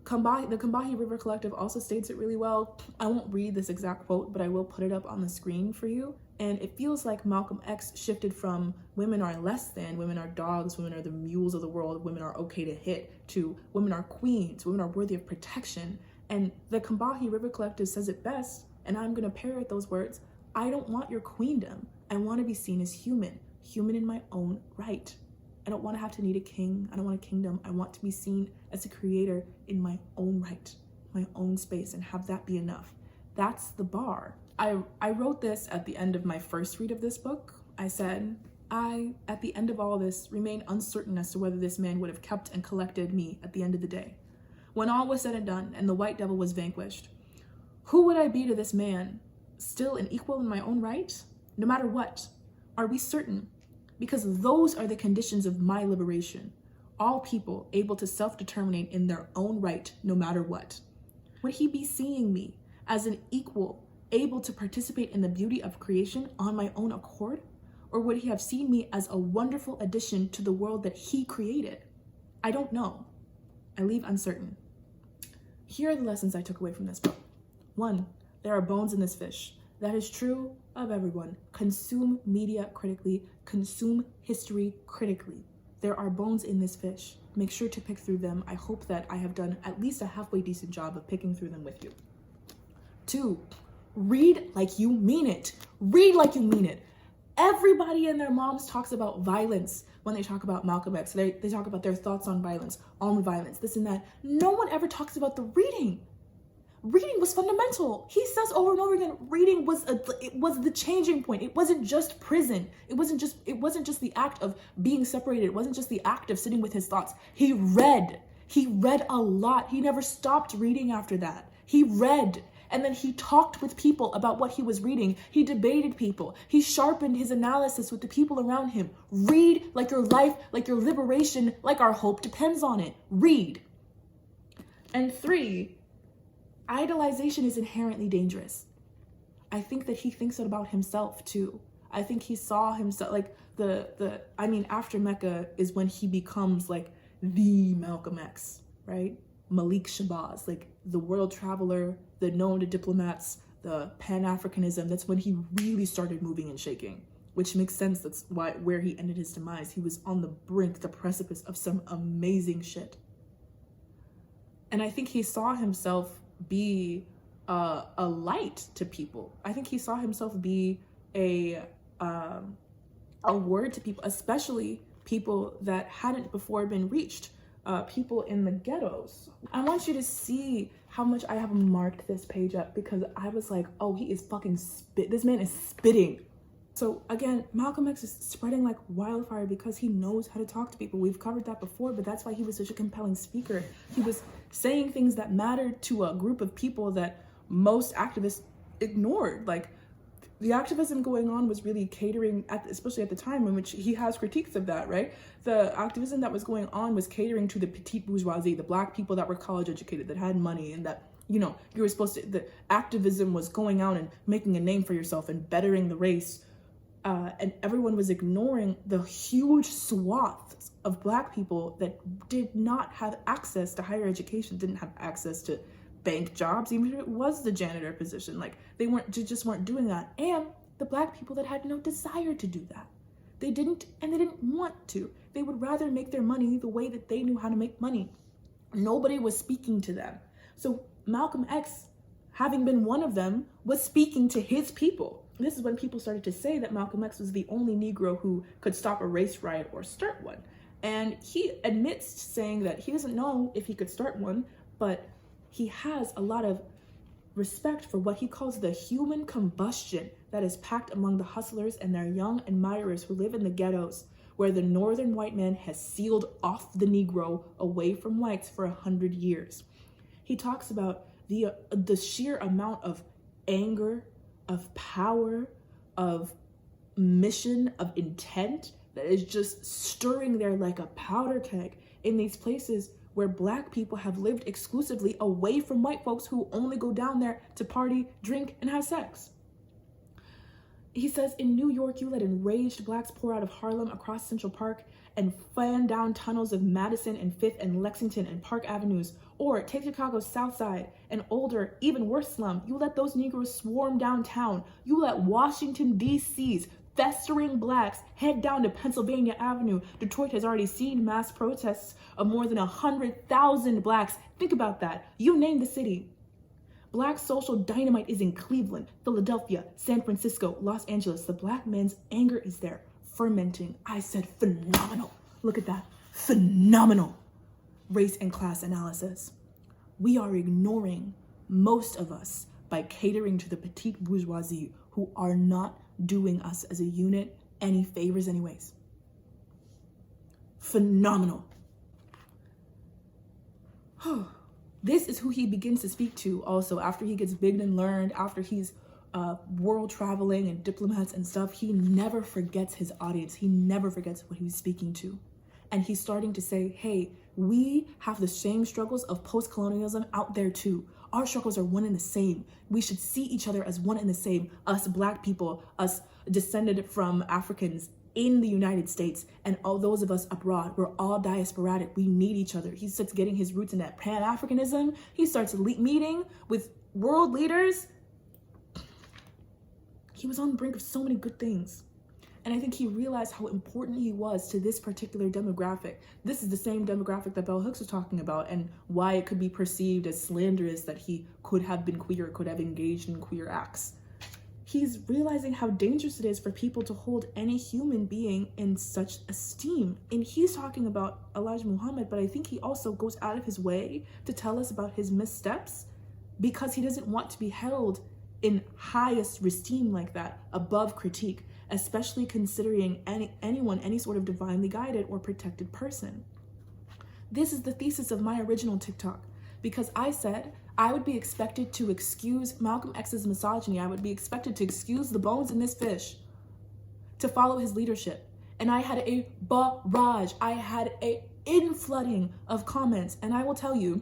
The Combahee River Collective also states it really well. I won't read this exact quote, but I will put it up on the screen for you. And it feels like Malcolm X shifted from women are less than, women are dogs, women are the mules of the world, women are okay to hit, to women are queens, women are worthy of protection. And the Combahee River Collective says it best, and I'm gonna parrot those words: I don't want your queendom. I want to be seen as human in my own right. I don't want to have to need a king. I don't want a kingdom. I want to be seen as a creator in my own right, my own space, and have that be enough. That's the bar. I wrote this at the end of my first read of this book. I said, I, at the end of all this, remain uncertain as to whether this man would have kept and collected me at the end of the day. When all was said and done and the white devil was vanquished, who would I be to this man? Still an equal in my own right? No matter what, are we certain? Because those are the conditions of my liberation. All people able to self-determinate in their own right, no matter what. Would he be seeing me as an equal, able to participate in the beauty of creation on my own accord? Or would he have seen me as a wonderful addition to the world that he created? I don't know. I leave uncertain. Here are the lessons I took away from this book. 1, there are bones in this fish. That is true of everyone. Consume media critically, consume history critically. There are bones in this fish. Make sure to pick through them. I hope that I have done at least a halfway decent job of picking through them with you. 2, read like you mean it. Read like you mean it. Everybody and their moms talks about violence when they talk about Malcolm X. They talk about their thoughts on violence, this and that. No one ever talks about the reading. Reading was fundamental. He says over and over again, reading was the changing point. It wasn't just prison. It wasn't just the act of being separated. It wasn't just the act of sitting with his thoughts. He read a lot. He never stopped reading after that. He read, and then he talked with people about what he was reading. He debated people. He sharpened his analysis with the people around him. Read like your life, like your liberation, like our hope depends on it. Read. And 3, idolization is inherently dangerous. I think that he thinks about himself too. I think he saw himself like after Mecca is when he becomes like the Malcolm X, right? Malik Shabazz, like the world traveler, the known to diplomats, the Pan-Africanism. That's when he really started moving and shaking, which makes sense. That's where he ended his demise. He was on the brink, the precipice of some amazing shit. And I think he saw himself be a light to people. I think he saw himself be a word to people, especially people that hadn't before been reached, people in the ghettos. I want you to see how much I have marked this page up, because I was like, oh, he is fucking this man is spitting. So again, Malcolm X is spreading like wildfire because he knows how to talk to people. We've covered that before, but that's why he was such a compelling speaker. He was saying things that mattered to a group of people that most activists ignored. Like, the activism going on was really catering, especially at the time in which he has critiques of that, right? The activism that was going on was catering to the petite bourgeoisie, the black people that were college educated, that had money, and that, you know, you were supposed to, the activism was going out and making a name for yourself and bettering the race. And everyone was ignoring the huge swaths of black people that did not have access to higher education, didn't have access to bank jobs, even if it was the janitor position. Like, they just weren't doing that. And the black people that had no desire to do that. They didn't want to. They would rather make their money the way that they knew how to make money. Nobody was speaking to them. So Malcolm X, having been one of them, was speaking to his people. This is when people started to say that Malcolm X was the only Negro who could stop a race riot or start one. And he admits saying that he doesn't know if he could start one, but he has a lot of respect for what he calls the human combustion that is packed among the hustlers and their young admirers who live in the ghettos, where the northern white man has sealed off the Negro away from whites for 100 years. He talks about the sheer amount of anger, of power, of mission, of intent that is just stirring there like a powder keg in these places where black people have lived exclusively away from white folks who only go down there to party, drink, and have sex. He says, in New York, you let enraged blacks pour out of Harlem across Central Park and fan down tunnels of Madison and Fifth and Lexington and Park Avenues, or take Chicago's South Side, an older, even worse slum. You let those Negroes swarm downtown. You let Washington, D.C.'s festering blacks head down to Pennsylvania Avenue. Detroit has already seen mass protests of more than 100,000 blacks. Think about that. You name the city. Black social dynamite is in Cleveland, Philadelphia, San Francisco, Los Angeles. The black man's anger is there, fermenting. I said phenomenal. Look at that. Phenomenal. Race and class analysis. We are ignoring, most of us, by catering to the petite bourgeoisie who are not doing us as a unit any favors anyways. Phenomenal. This is who he begins to speak to also after he gets big and learned, after he's world traveling and diplomats and stuff. He never forgets his audience. He never forgets what he was speaking to. And he's starting to say, hey, we have the same struggles of post-colonialism out there too. Our struggles are one and the same. We should see each other as one and the same. Us black people, us descended from Africans in the United States, and all those of us abroad, we're all diasporatic. We need each other. He starts getting his roots in that Pan-Africanism. He starts meeting with world leaders. He was on the brink of so many good things. And I think he realized how important he was to this particular demographic. This is the same demographic that Bell Hooks was talking about, and why it could be perceived as slanderous that he could have been queer, could have engaged in queer acts. He's realizing how dangerous it is for people to hold any human being in such esteem. And he's talking about Elijah Muhammad, but I think he also goes out of his way to tell us about his missteps because he doesn't want to be held in highest esteem like that, above critique, especially considering anyone, any sort of divinely guided or protected person. This is the thesis of my original TikTok, because I said I would be expected to excuse Malcolm X's misogyny. I would be expected to excuse the bones in this fish, to follow his leadership. And I had a barrage. I had a inflooding of comments. And I will tell you,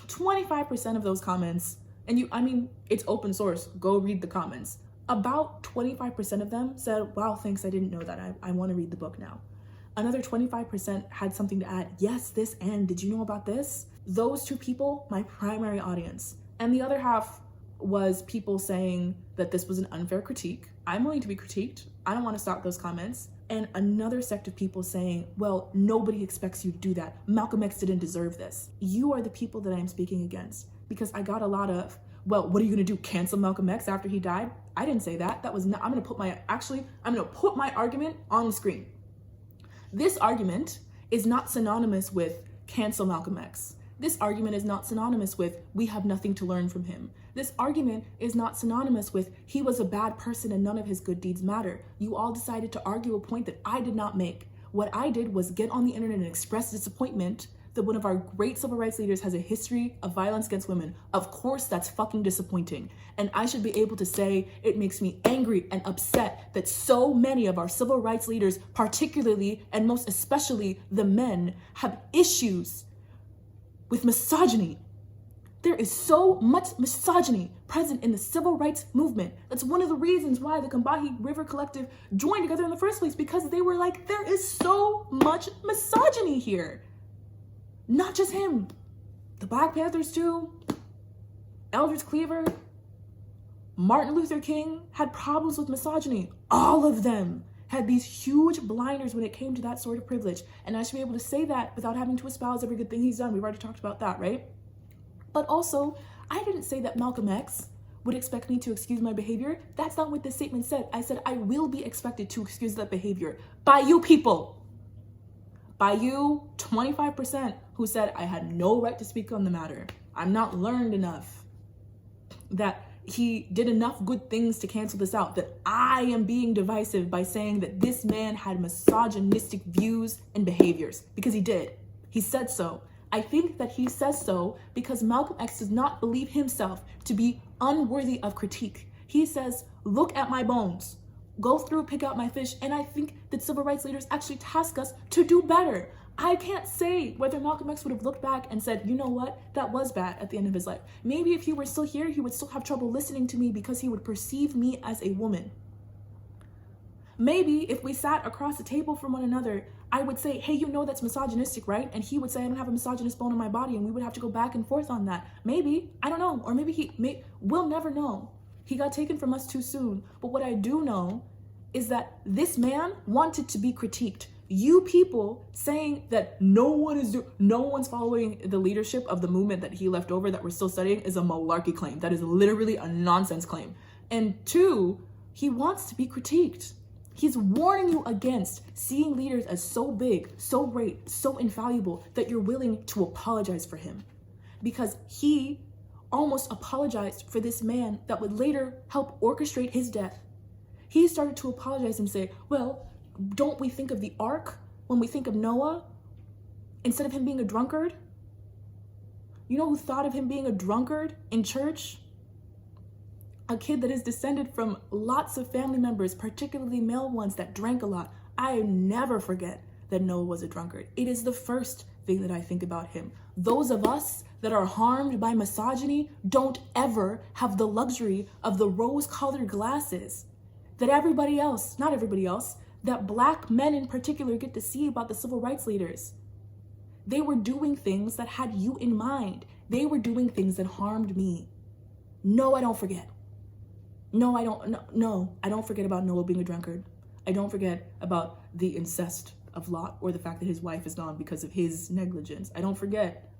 25% of those comments, and it's open source. Go read the comments. About 25% of them said, wow, thanks, I didn't know that. I want to read the book now. Another 25% had something to add. Yes, this, and did you know about this? Those two people, my primary audience. And the other half was people saying that this was an unfair critique. I'm willing to be critiqued. I don't want to stop those comments. And another sect of people saying, well, nobody expects you to do that. Malcolm X didn't deserve this. You are the people that I'm speaking against, because I got a lot of, well, what are you going to do? Cancel Malcolm X after he died? I didn't say that. That was not, I'm going to put my argument on the screen. This argument is not synonymous with cancel Malcolm X. This argument is not synonymous with we have nothing to learn from him. This argument is not synonymous with he was a bad person and none of his good deeds matter. You all decided to argue a point that I did not make. What I did was get on the internet and express disappointment that one of our great civil rights leaders has a history of violence against women. Of course, that's fucking disappointing. And I should be able to say it makes me angry and upset that so many of our civil rights leaders, particularly and most especially the men, have issues with misogyny. There is so much misogyny present in the civil rights movement. That's one of the reasons why the Combahee River Collective joined together in the first place, because they were like, there is so much misogyny here. Not just him. The Black Panthers too. Eldridge Cleaver. Martin Luther King had problems with misogyny. All of them had these huge blinders when it came to that sort of privilege. And I should be able to say that without having to espouse every good thing he's done. We've already talked about that, right? But also, I didn't say that Malcolm X would expect me to excuse my behavior. That's not what this statement said. I said I will be expected to excuse that behavior by you people. By you 25% who said I had no right to speak on the matter. I'm not learned enough. That he did enough good things to cancel this out. That I am being divisive by saying that this man had misogynistic views and behaviors. Because he did. He said so. I think that he says so because Malcolm X does not believe himself to be unworthy of critique. He says, look at my bones, go through, pick out my fish. And I think that civil rights leaders actually task us to do better. I can't say whether Malcolm X would have looked back and said, you know what, that was bad at the end of his life. Maybe if he were still here, he would still have trouble listening to me because he would perceive me as a woman. Maybe if we sat across the table from one another, I would say, hey, you know that's misogynistic, right? And he would say, I don't have a misogynist bone in my body, and we would have to go back and forth on that. Maybe, I don't know, or maybe we'll never know. He got taken from us too soon. But what I do know is that this man wanted to be critiqued. You people saying that no one's following the leadership of the movement that he left over that we're still studying is a malarkey claim. That is literally a nonsense claim. And two, he wants to be critiqued. He's warning you against seeing leaders as so big, so great, so infallible that you're willing to apologize for him. Because he almost apologized for this man that would later help orchestrate his death. He started to apologize and say, well, don't we think of the ark when we think of Noah instead of him being a drunkard? You know who thought of him being a drunkard in church? A kid that is descended from lots of family members, particularly male ones that drank a lot. I never forget that Noah was a drunkard. It is the first thing that I think about him. Those of us that are harmed by misogyny don't ever have the luxury of the rose-colored glasses that everybody else, not everybody else, that Black men in particular get to see about the civil rights leaders. They were doing things that had you in mind. They were doing things that harmed me. No, I don't forget. No, I don't forget about Noah being a drunkard. I don't forget about the incest of Lot or the fact that his wife is gone because of his negligence. I don't forget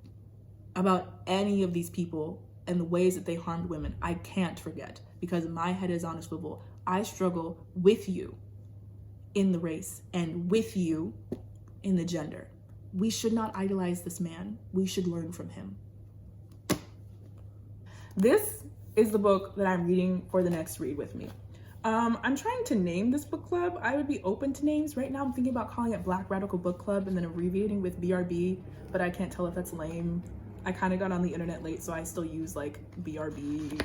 about any of these people and the ways that they harmed women. I can't forget because my head is on a swivel. I struggle with you in the race and with you in the gender. We should not idolize this man. We should learn from him. This is the book that I'm reading for the next read with me. I'm trying to name this book club. I would be open to names. Right now I'm thinking about calling it Black Radical Book Club and then abbreviating with BRB, but I can't tell if that's lame. I kind of got on the internet late, so I still use like BRB.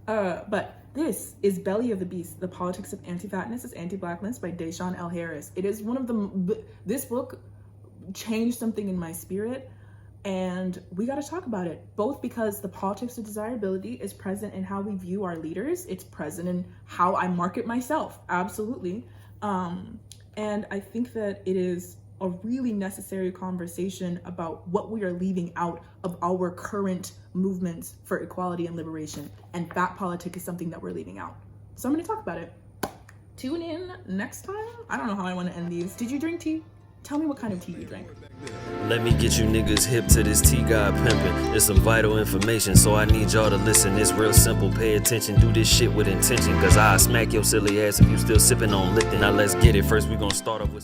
But this is Belly of the Beast, The Politics of Anti-Fatness is Anti-Blackness by Deshaun L. Harris. It is one of the, this book changed something in my spirit. And we got to talk about it, both because the politics of desirability is present in how we view our leaders. It's present in how I market myself. Absolutely. And I think that it is a really necessary conversation about what we are leaving out of our current movements for equality and liberation. And fat politic is something that we're leaving out. So I'm going to talk about it. Tune in next time. I don't know how I want to end these. Did you drink tea? Tell me what kind of tea you drink. Let me get you niggas hip to this T-God pimpin'. It's some vital information, so I need y'all to listen. It's real simple, pay attention, do this shit with intention. Cause I'll smack your silly ass if you still sippin' on Lipton. Now let's get it, first we gon' start off with